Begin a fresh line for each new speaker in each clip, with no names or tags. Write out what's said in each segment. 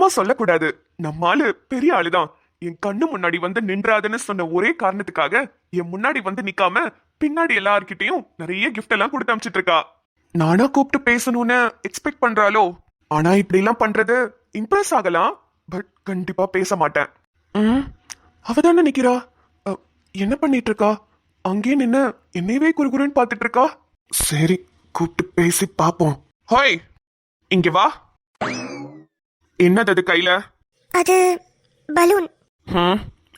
சும்மா சொல்லக்கூடாது. நம்ம ஆளு பெரிய ஆளுதான். என் கண்ணு முன்னாடி வந்து நின்றாதுன்னு சொன்ன ஒரே காரணத்துக்காக என் முன்னாடி வந்து நிக்காம பின்னாடி எல்லார்கிட்டயும் நிறைய கிஃப்ட் எல்லாம் கொடுத்து அனுப்பிச்சிட்டு இருக்கா. நானா கூப்பிட்டு பேசணும்னு எக்ஸ்பெக்ட் பண்றாளோ? ஆனா இப்படி எல்லாம் பண்றது இம்ப்ரெஸ் ஆகலாம், பட் கண்டிப்பா பேச மாட்டேன். அவதானே நிக்கிறா. என்ன பண்ணிட்டு இருக்கா? அங்கே நின்னு என்னையவே குறுகுறுன்னு பாத்துட்டு இருக்கா. சரி, கூப்பிட்டு பேசி பாப்போம். ஹாய், இங்க வா. என்னது அது கையில?
அது பலூன்.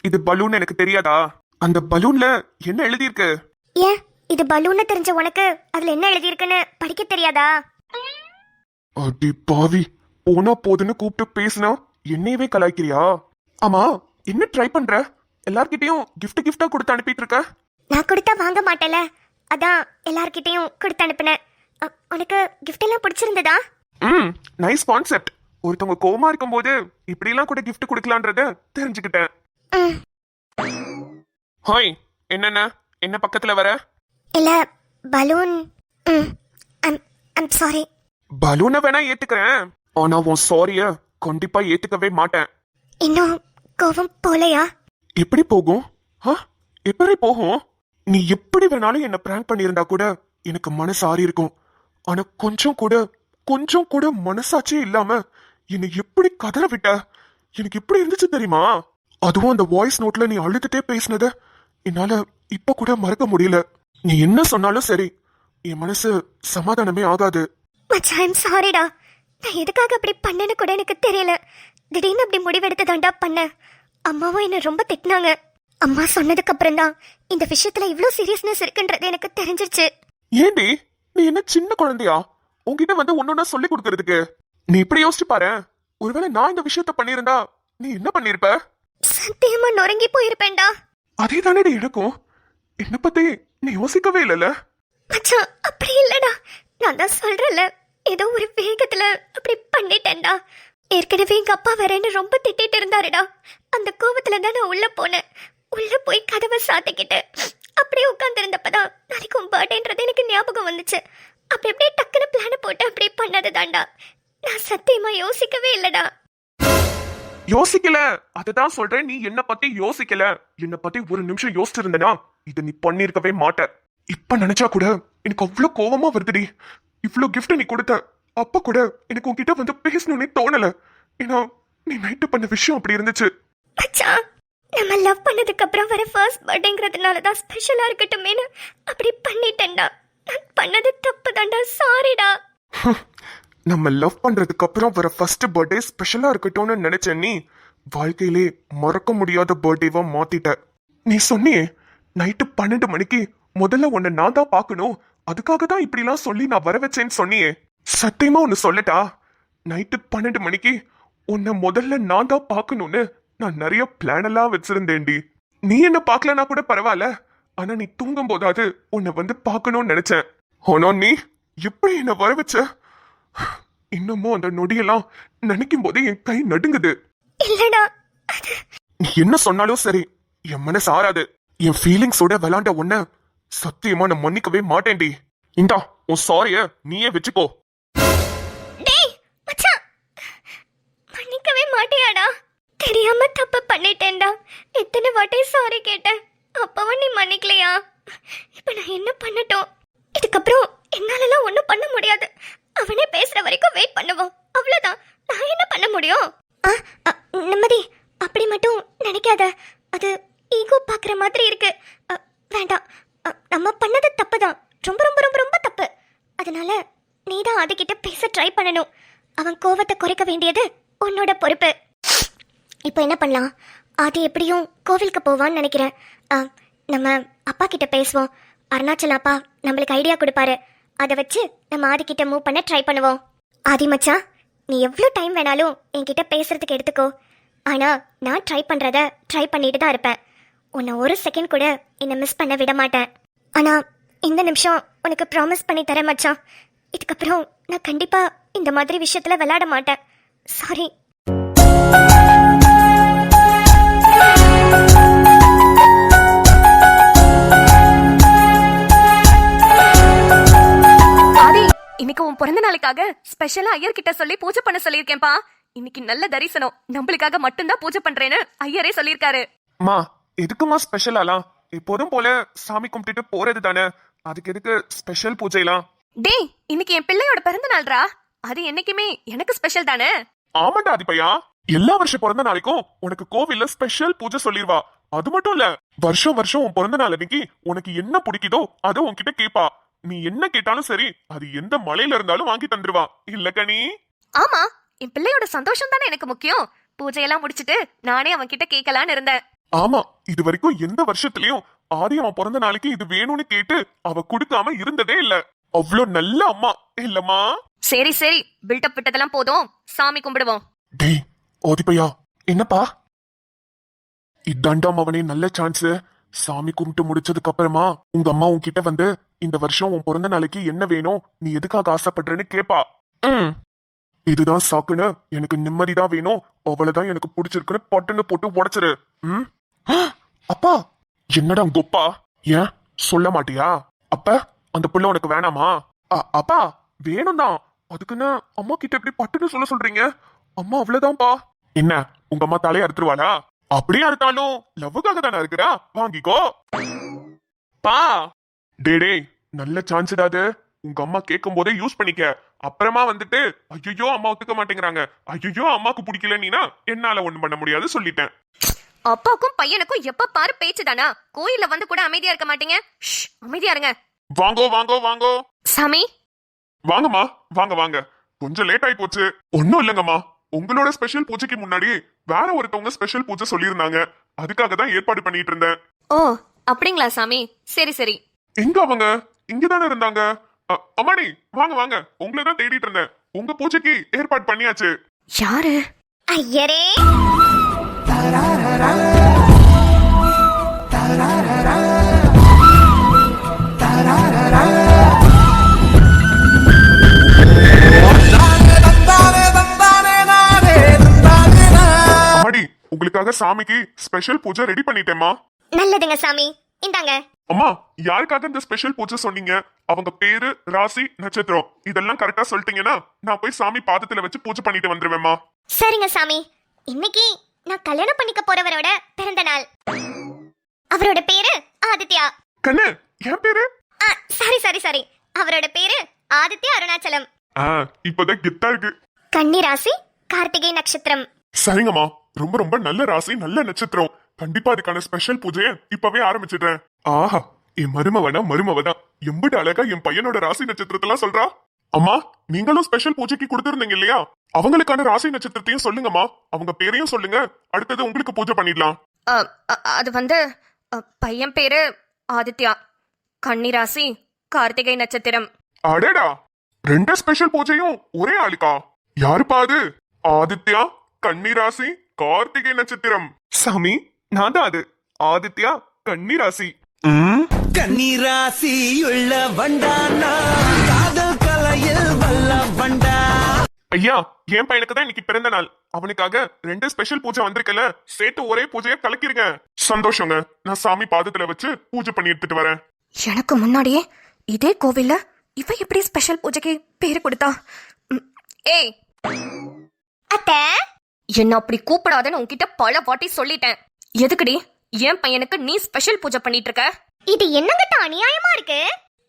இது பலூன் எனக்கு தெரியாதா? அந்த பலூன்ல என்ன எழுதியிருக்கு?
ஏன் இது பலூன் தெரிஞ்ச உனக்கு அதுல என்ன எழுதியிருக்குன்னு படிக்க தெரியாதா?
அடி பாவி, போனா போதுன்னு கூப்பிட்டு பேசினா என்னையவே கலாய்க்கிறியா? ஆமா, என்ன ட்ரை பண்ற? எல்லார்கிட்டயும் கிஃப்டா கொடுத்து அனுப்பிட்டு இருக்க.
நான் கொடுத்தா வாங்க மாட்டேல, அதான் எல்லார்கிட்டயும் கொடுத்து அனுப்புனேன். உனக்கு கிஃப்ட் எல்லாம் பிடிச்சிருந்ததா?
Nice concept. ஒருத்தவங்க கோவமா இருக்கும் போது இப்படி எல்லாம் கூட கிஃப்ட் கொடுக்கலான்றத தெரிஞ்சுக்கிட்டேன். ஹாய், என்ன பக்கத்துல வர?
இல்ல, பலூன். I'm sorry.
பலூனை வேணா ஏத்துக்கிறேன், ஆனா உன் சாரிய கண்டிப்பா ஏத்துக்கவே மாட்டேன்.
இன்னும் கோவம் போலையா?
எப்படி போகும்? எப்படி போகும்? நீ எப்படி வேணாலும் என்ன பிராங்க் பண்ணியிருந்தா கூட எனக்கு மனசு ஆறி இருக்கும். ஆனா கொஞ்சம் கூட மனசாச்சே இல்லாம என்னை எப்படி கதற விட்ட? எனக்கு எப்படி இருந்துச்சு தெரியுமா? அதுவும் அந்த வாய்ஸ் நோட்ல நீ அழுதுட்டே பேசினத என்னால இப்ப கூட மறக்க முடியல. நீ என்ன சொன்னாலும் சரி, என் மனசு சமாதானமே ஆகாது.
மச்சான், ஐம் சாரிடா. நான் எதுக்காக அப்படி பண்ணேன்னு கூட எனக்கு தெரியல. திடீர்னு அப்படி முடிவெடுத்துதான்டா பண்ணேன். அம்மாவும் என்ன ரொம்ப திட்டினாங்க. அம்மா சொன்னதுக்கு அப்புறம் தான் இந்த விஷயத்துல இவ்ளோ சீரியஸ்னஸ் இருக்குன்றது எனக்கு தெரிஞ்சிருச்சு.
ஏண்டி, நீ என்ன சின்ன குழந்தையா உன்கிட்ட வந்து ஒன்னொன்னா சொல்லி கொடுக்கறதுக்கு? நீ இப்படி யோசிச்சு பாரு, ஒருவேளை நான் இந்த விஷயத்த பண்ணிருந்தா நீ என்ன பண்ணிருப்ப?
சத்தியமா நொறுங்கி போயிருப்பேன்டா.
அதே தானே எனக்கும். என்ன பத்தி நீ யோசிக்கவே இல்லல?
மச்சான், அப்படி இல்லடா. நான் தான் சொல்றேன்ல, ஏதோ ஒரு வேகத்துல அப்படி பண்ணிட்டேன்டா. ஏற்கனவே எங்க அப்பா வரேன்னு ரொம்ப திட்டிட்டு இருந்தாருடா. அந்த கோவத்துல தான் நான் உள்ள போனேன். உள்ள போய் கதவை சாத்திக்கிட்டு அப்படியே உட்கார்ந்துருந்தப்பதான் நாளைக்கு உன் பர்த்டேன்றது எனக்கு ஞாபகம் வந்துச்சு. அப்படி அப்படியே டக்குன்னு பிளான போட்டு அப்படியே பண்ணதுதான்டா. நான் சத்தியமா யோசிக்கவே இல்லடா.
யோசிக்கல, அதுதான் சொல்றேன். நீ என்ன பத்தி யோசிக்கல. என்ன பத்தி ஒரு நிமிஷம் யோசிச்சிருந்தனா இத நீ பண்ணிருக்கவே மாட்ட. இப்ப நினைச்சா கூட எனக்கு அவ்வளவு கோவமா வருதுடி. இவ்வளவு கிஃப்ட் நீ கொடுத்த அப்ப கூட எனக்கு உன்கிட்ட வந்து பேசணும்னே தோணல. ஏன்னா நீ நைட்டு பண்ண விஷயம் அப்படி இருந்துச்சு.
மச்சான், நம்ம லவ் பண்ணதுக்கு அப்புறம் வர ஃபர்ஸ்ட் பர்த்டேங்கிறதுனால தான் ஸ்பெஷலா இருக்கட்டுமேனு அப்படி பண்ணிட்டேன்டா. நான் பண்ணது தப்பு தான்டா. சாரிடா.
நம்ம லவ் பண்றதுக்கு அப்புறம் வர ஃபர்ஸ்ட் பர்த்டே ஸ்பெஷலா இருக்கட்டும்னு நினைச்ச நீ வாழ்க்கையிலே மறக்க முடியாத பர்த்டேவா மாத்திட்ட. நீ சொன்னியே நைட்டு 12 மணிக்கு முதல்ல உன்னை நான் தான் பார்க்கணும், அதுக்காக தான் இப்படி எல்லாம் சொல்லி நான் வர வச்சேன்னு சொன்னியே. சத்தியமா ஒன்னு சொல்லட்டா, நைட்டு 12 மணிக்கு உன்னை முதல்ல நான் தான் பார்க்கணும்னு நான் நிறைய பிளான் எல்லாம் வச்சிருந்தேன்டி. நீ என்ன பார்க்கலனா கூட பரவாயில்ல, ஆனா நீ தூங்கும் போதாது உன்னை வந்து பார்க்கணும்னு நினைச்சேன். ஆனா நீ எப்படி என்ன வர வச்ச? இன்னமும் அந்த நொடியெல்லாம் நினைக்கும் போதே என் கை நடுங்குது.
இல்லடா,
நீ என்ன சொன்னாலும் சரி, என் மனசு ஆறாது. என் ஃபீலிங்ஸோட விளாண்ட உன்ன சத்தியமா நான் மன்னிக்கவே மாட்டேன்டி. இந்தா உன் சாரிய நீயே வச்சுக்கோ.
டேய் மச்சான், மன்னிக்கவே மாட்டியாடா? தெரியாம தப்பு பண்ணிட்டேன்டா. எத்தனை வாட்டி சாரி கேட்டேன், அப்பவும் நீ மன்னிக்கலையா? இப்ப நான் என்ன பண்ணட்டும்? இதுக்கப்புறம் என்னாலலாம் ஒண்ணும் பண்ண முடியாது. அவனே பேசுற வரைக்கும் வெயிட் பண்ணுவோம், அவ்வளவுதான். நான் என்ன பண்ண முடியும்? நிம்மதி, அப்படி மட்டும் நினைக்காத. அது ஈகோ பாக்குற மாதிரி இருக்கு. வேண்டாம், நம்ம பண்ணது தப்புதான். ரொம்ப ரொம்ப ரொம்ப ரொம்ப தப்பு. அதனால நீதான் அதுகிட்ட பேச ட்ரை பண்ணணும். அவன் கோவத்தை குறைக்க வேண்டியது உன்னோட பொறுப்பு. இப்போ என்ன பண்ணலாம்? அது எப்படியும் கோவிலுக்கு போவான்னு நினைக்கிறேன். நம்ம அப்பா கிட்ட பேசுவோம். அருணாச்சல் அப்பா நம்மளுக்கு ஐடியா கொடுப்பாரு. அதை வச்சு நம்ம ஆதிக்கிட்ட மூவ் பண்ண ட்ரை பண்ணுவோம். ஆதி மச்சான், நீ எவ்வளோ டைம் வேணாலும் என்கிட்ட பேசுறதுக்கு எடுத்துக்கோ. ஆனால் நான் ட்ரை பண்ணுறத ட்ரை பண்ணிட்டு தான் இருப்பேன். உன்னை ஒரு செகண்ட் கூட என்னை மிஸ் பண்ண விட மாட்டேன். ஆனால் இந்த நிமிஷம் உனக்கு ப்ராமிஸ் பண்ணி தரேன் மச்சான். இதுக்கப்புறம் நான் கண்டிப்பாக இந்த மாதிரி விஷயத்தில் விளையாட மாட்டேன். சாரி.
இன்னைக்கு உன் பிறந்த நாளுக்காக ஸ்பெஷலா ஐயர் கிட்ட சொல்லி பூஜை பண்ண சொல்லியிருக்கேன்பா. இன்னைக்கு நல்ல தரிசனம், நம்மளுக்காக மட்டும்தான் பூஜை பண்றேன்னு ஐயரே சொல்லிருக்காரு.
மா எதுக்குமா ஸ்பெஷலாலாம்? எப்போதும் போல சாமி கும்பிட்டுட்டு போறது தானே, அதுக்கு எதுக்கு ஸ்பெஷல் பூஜைலாம்?
டேய், இன்னைக்கு என் பிள்ளையோட பிறந்த நாள்ரா, அது என்னைக்குமே எனக்கு ஸ்பெஷல் தானே.
ஆமாண்டா அதிபையா, எல்லா வருஷம் பிறந்த நாளைக்கும் உனக்கு கோவில்ல ஸ்பெஷல் பூஜை சொல்லிருவா. அது மட்டும் இல்ல, வருஷம் வருஷம் உன் பிறந்த நாள் அன்னைக்கு உனக்கு என்ன பிடிக்குதோ அதை உன்கிட்ட கேப்பா. நீ என்ன கேட்டாலும் சரி, அது எந்த மலையில இருந்தாலும் வாங்கி தந்துருவா. இல்ல கனி?
ஆமா, என் பிள்ளையோட சந்தோஷம் தானே எனக்கு முக்கியம். பூஜையெல்லாம் முடிச்சிட்டு நானே அவன் கிட்ட கேட்கலான்னு இருந்தேன்.
ஆமா, இது வரைக்கும் எந்த வருஷத்துலயும் ஆதி அவன் பிறந்த நாளைக்கு இது வேணும்னு கேட்டு அவ கொடுக்காம இருந்ததே இல்ல. அவ்வளோ நல்ல அம்மா இல்லம்மா?
சரி சரி, பில்டப் விட்டதெல்லாம் போதும், சாமி கும்பிடுவோம்.
டேய் ஆதிபையா, என்னப்பா? இதாண்டா அவனே நல்ல சான்ஸ். சாமி கும்பிட்டு முடிச்சதுக்கு அப்புறமா உங்க அம்மா உன்கிட்ட வந்து இந்த வருஷம் உன் பிறந்த நாளைக்கு என்ன வேணும், நீ எதுக்காக ஆசைப்படுறேன்னு கேப்பா. இதுதான் சாக்குன்னு எனக்கு நிம்மதிதான் வேணும், அவ்வளவுதான் எனக்கு பிடிச்சிருக்குன்னு பட்டுன்னு போட்டு உடைச்சிரு. அப்பா என்னடா கொப்பா, ஏன் சொல்ல மாட்டியா? அப்ப அந்த புள்ள உனக்கு வேணாமா? அப்பா வேணும் தான், அதுக்குன்னு அம்மா கிட்ட எப்படி பட்டுன்னு சொல்ல சொல்றீங்க? அம்மா அவ்வளவுதான்ப்பா. என்ன உங்க அம்மா தலையை அறுத்துருவாளா? அப்படியே அறுத்தாலும் லவ்வுக்காக தானே இருக்கிறா, வாங்கிக்கோ பா. டே நல்ல சான்ஸ் அது. உங்க அம்மா கேட்கும் போதே யூஸ் பண்ணிக்க. அப்புறமா வந்துட்டு ஐயோ அம்மா ஒத்துக்க மாட்டேங்கிறாங்க, ஐயோ அம்மாக்கு பிடிக்கல நீனா என்னால ஒண்ணும் பண்ண முடியாது சொல்லிட்டேன்.
அப்பாக்கும் பையனுக்கும் எப்ப பாரு பேச்சுதானா? கோயில்ல வந்து கூட அமைதியா இருக்க மாட்டீங்க. அமைதியா இருங்க.
வாங்கோ வாங்கோ வாங்கோ.
சாமி
வாங்கம்மா, வாங்க வாங்க. கொஞ்சம் லேட் ஆயி போச்சு. ஒன்னும் இல்லங்கம்மா, உங்களோட ஸ்பெஷல் பூஜைக்கு முன்னாடி வேற ஒருத்தவங்க ஸ்பெஷல் பூஜை சொல்லியிருந்தாங்க, அதுக்காக தான் ஏற்பாடு பண்ணிட்டு இருந்தேன்.
ஓ அப்படிங்களா சாமி, சரி சரி.
எங்க அவங்க? இங்கதானே இருந்தாங்க. அம்மாடி வாங்க வாங்க, உங்களை தான் தேடிட்டு இருந்தேன். உங்க பூஜைக்கு ஏற்பாடு பண்ணியாச்சு.
யாரு?
ஐயரே,
அம்மாடி உங்களுக்காக சாமிக்கு ஸ்பெஷல் பூஜை ரெடி பண்ணிட்டேம்மா.
நல்லதுங்க சாமி, இந்தாங்க.
அம்மா யாருக்காக இந்த ஸ்பெஷல் பூஜை சொன்னீங்க? அவங்க பேரு, ராசி, நட்சத்திரம் இதெல்லாம் கரெக்டா சொல்லிட்டீங்கன்னா நான் போய் சாமி பாதத்துல வச்சு பூஜை பண்ணிட்டு வந்துருவேம்மா.
சரிங்க சாமி, இன்னைக்கு நான் கல்யாணம் பண்ணிக்க போறவரோட பிறந்த நாள். அவரோட பேரு ஆதித்யா.
கண்ணு என் பேரு?
சாரி சாரி சாரி, அவரோட பேரு ஆதித்யா அருணாச்சலம்.
இப்பதான் கெத்தா இருக்கு.
கன்னி ராசி, கார்த்திகை நட்சத்திரம்.
சரிங்கம்மா, ரொம்ப ரொம்ப நல்ல ராசி, நல்ல நட்சத்திரம். கண்டிப்பா அதுக்கான ஸ்பெஷல் பூஜையை இப்பவே ஆரம்பிச்சிடுறேன். ஆஹா, என் மருமவதான் எம்பிட்டு அழகா என் பையனோட ராசி நட்சத்திரத்தெல்லாம் சொல்றா. அம்மா நீங்களும் ஸ்பெஷல் பூஜைக்கு கொடுத்திருந்தீங்க இல்லையா, அவங்களுக்கான ராசி நட்சத்திரத்தையும் சொல்லுங்கம்மா, அவங்க பேரையும் சொல்லுங்க. அடுத்தது உங்களுக்கு பூஜை பண்ணிடலாம்.
அது வந்து பையன் பேரு ஆதித்யா, கன்னி ராசி, கார்த்திகை நட்சத்திரம்.
அடேடா, ரெண்டு ஸ்பெஷல் பூஜையும் ஒரே ஆளுக்கா? யாருப்பா அது? ஆதித்யா, கன்னி ராசி, கார்த்திகை நட்சத்திரம். சாமி நான் தான் அது, ஆதித்யா கன்னி ராசி.
கன்னிராசியுள்ள வண்டானா காதல் கலையில் வல்ல வண்டா.
ஐயா என் பையனுக்கு தான் இன்னைக்கு பிறந்த நாள், அவனுக்காக ரெண்டு ஸ்பெஷல் பூஜை வந்திருக்கல, சேர்த்து ஒரே பூஜையை கலக்கிருங்க. சந்தோஷங்க, நான் சாமி பாதத்துல வச்சு பூஜை பண்ணி எடுத்துட்டு வரேன்.
எனக்கு முன்னாடியே இதே கோவில்ல இவ எப்படி ஸ்பெஷல் பூஜைக்கு பேரு கொடுத்தா? ஏய்
அத்தை,
என்ன அப்படி கூப்பிடாதன்னு உன்கிட்ட பல வாட்டி சொல்லிட்டேன். எதுக்குடி என் பையனுக்கு நீ ஸ்பெஷல் பூஜை பண்ணிட்டு இருக்க?
இது என்னங்கட்ட அநியாயமா இருக்கு.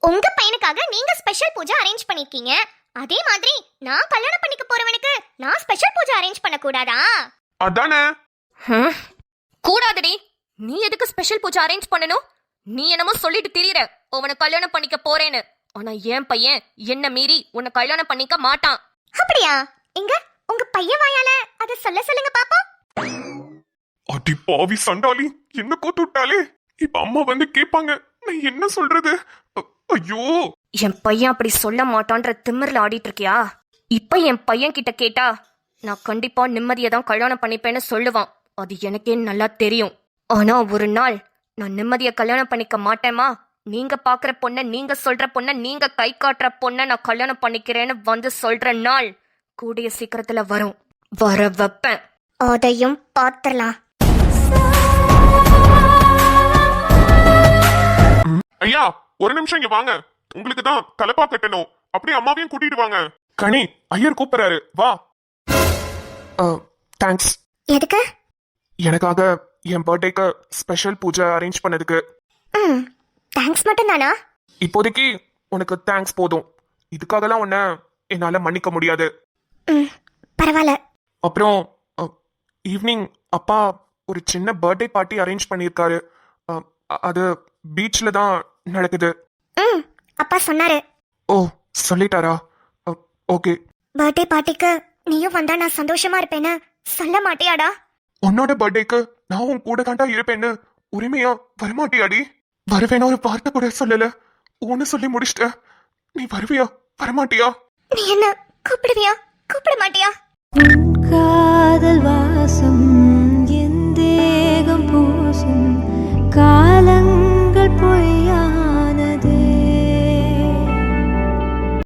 உங்க பையனுக்காக நீங்க ஸ்பெஷல் பூஜை அரேஞ்ச் பண்ணிருக்கீங்க, அதே மாதிரி நான் கல்யாணம் பண்ணிக்க போறவனுக்கு நான் ஸ்பெஷல் பூஜை அரேஞ்ச் பண்ண கூடாதா?
அதானே.
கூடாதுடி, நீ எதுக்கு ஸ்பெஷல் பூஜை அரேஞ்ச் பண்ணணும்? நீ என்னமோ சொல்லிட்டு திரியற உன்னை கல்யாணம் பண்ணிக்க போறேன்னு. ஆனா என் பையன் என்ன மீறி உன்னை கல்யாணம் பண்ணிக்க மாட்டான்.
அப்படியா? எங்க உங்க பையன் வாயால அத சொல்லுங்க பாப்போம்.
அடி பாவி சண்டாளி, என்ன கோத்து விட்டாலே. இப்ப அம்மா வந்து கேட்பாங்க, நான் என்ன சொல்றது? ஐயோ,
என் பையன் அப்படி சொல்ல மாட்டான்ற திமிர்ல ஆடிட்டு இருக்கியா? இப்ப என் பையன் கிட்ட கேட்டா நான் கண்டிப்பா நிம்மதியை தான் கல்யாணம் பண்ணிப்பேன்னு சொல்லுவான். அது எனக்கே நல்லா தெரியும். ஆனா ஒரு நாள் நான் நிம்மதியை கல்யாணம் பண்ணிக்க மாட்டேமா, நீங்க பாக்குற பொண்ண, நீங்க சொல்ற பொண்ண, நீங்க கை காட்டுற பொண்ண நான் கல்யாணம் பண்ணிக்கிறேன்னு வந்து சொல்ற நாள் கூடிய சீக்கிரத்துல வரும். வர வைப்பேன்.
அதையும் பாத்துறலாம்.
ஐயா ஒரு நிமிஷம் இங்க வாங்க, உங்களுக்கு தான் தலப்பா கட்டணும். அப்படியே அம்மாவையும் கூட்டிட்டு வாங்க. கனி ஐயர் கூப்பிடுறாரு, வா. தேங்க்ஸ்.
எதுக்கு?
எனக்காக என் பர்த்டேக்கு ஸ்பெஷல் பூஜை அரேஞ்ச் பண்ணதுக்கு.
ம் தேங்க்ஸ் மட்டும் தானா?
இப்போதைக்கு உனக்கு தேங்க்ஸ் போதும். இதுக்காகலாம் உன்னை என்னால மன்னிக்க முடியாது.
ம் பரவாயில்ல.
அப்புறம் ஈவினிங் அப்பா ஒரு சின்ன பர்த்டே பார்ட்டி அரேஞ்ச் பண்ணியிருக்காரு. அது பீச்சில் தான் நடக்குது.
ம் அப்பா சொன்னாரு.
ஓ சொல்லிட்டாரா? ஓகே.
பர்த்டே பார்ட்டிக்கு நீயும் வந்தா நான் சந்தோஷமா இருப்பேன்னு சொல்ல மாட்டியாடா?
உன்னோட பர்த்டேக்கு நான் உன் கூட தாண்டா இருப்பேன்னு உரிமையா வரமாட்டியாடி? வருவேன்னு ஒரு வார்த்தை கூட சொல்லல. ஒன்னு சொல்லி முடிச்சிட்ட. நீ வருவியா வரமாட்டியா?
நீ என்ன